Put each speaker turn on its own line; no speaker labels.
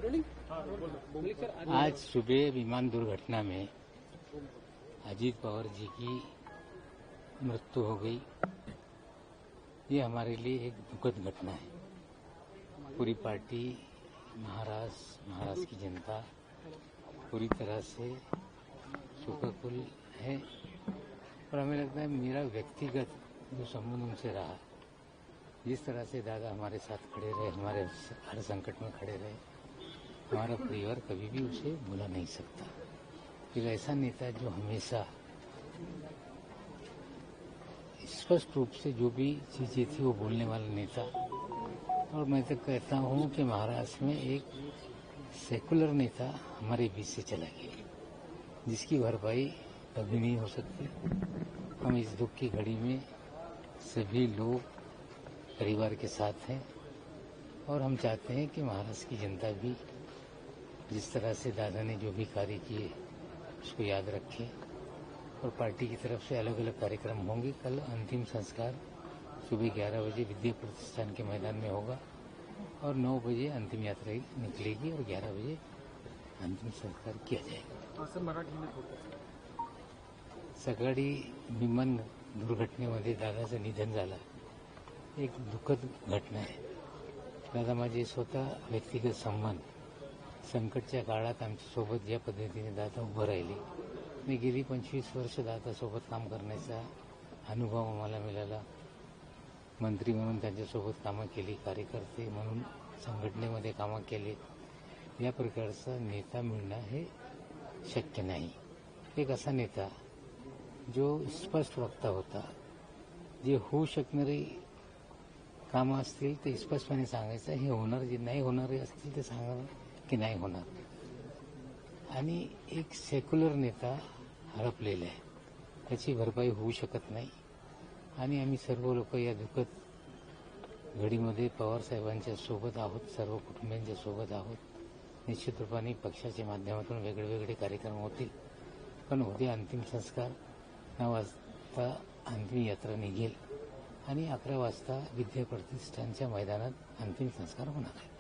आज सुबह विमान दुर्घटना में अजीत पवार जी की मृत्यु हो गई। ये हमारे लिए एक दुखद घटना है। पूरी पार्टी, महाराष्ट्र की जनता पूरी तरह से शोकाकुल है और हमें लगता है मेरा व्यक्तिगत जो संबंध उनसे रहा, जिस तरह से दादा हमारे साथ खड़े रहे, हमारे हर संकट में खड़े रहे, हमारा परिवार कभी भी उसे भुला नहीं सकता। एक ऐसा नेता जो हमेशा स्पष्ट रूप से जो भी चीजें थी वो बोलने वाला नेता। और मैं तो कहता हूं कि महाराष्ट्र में एक सेकुलर नेता हमारे बीच से चला गया, जिसकी भरपाई कभी नहीं हो सकती। हम इस दुख की घड़ी में सभी लोग परिवार के साथ हैं और हम चाहते हैं कि महाराष्ट्र की जनता भी जिस तरह से दादा ने जो भी कार्य किए उसको याद रखे। और पार्टी की तरफ से अलग अलग कार्यक्रम होंगे। कल अंतिम संस्कार सुबह 11 बजे विद्या प्रतिष्ठान के मैदान में होगा और 9 बजे अंतिम यात्रा निकलेगी और 11 बजे अंतिम संस्कार किया जाएगा। सकाळी विमान दुर्घटनेमध्ये दादाचं निधन झालं, एक दुःखद घटना आहे। दादा माझे स्वतः व्यक्तिगत संबंध, संकटच्या काळात आमच्यासोबत ज्या पद्धतीने दादा उभं राहिले, मी गेली 25 वर्ष दादासोबत काम करण्याचा अनुभव आम्हाला मिळाला। मंत्री म्हणून त्यांच्यासोबत कामं केली, कार्यकर्ते म्हणून संघटनेमध्ये कामं केली। या प्रकारचा नेता मिळणं हे शक्य नाही। एक असा नेता जो स्पष्ट वक्ता होता, जे होऊ शकणारी कामं असतील ते स्पष्टपणे सांगायचं, हे होणार, जे नाही होणारे असतील ते सांगणार की नाही होणार। आणि एक सेक्युलर नेता हरपलेला आहे, त्याची भरपाई होऊ शकत नाही। आणि आम्ही सर्व लोक या दुःखद घडीमध्ये पवार साहेबांच्या सोबत आहोत, सर्व कुटुंबियांच्या सोबत आहोत। निश्चित रूपाने पक्षाच्या माध्यमातून वेगवेगळे कार्यक्रम होतील, पण उद्या अंतिम संस्कार 9 वाजता अंतिम यात्रा निघेल आणि 11 वाजता विद्या प्रतिष्ठानच्या मैदानात अंतिम संस्कार होणार आहे।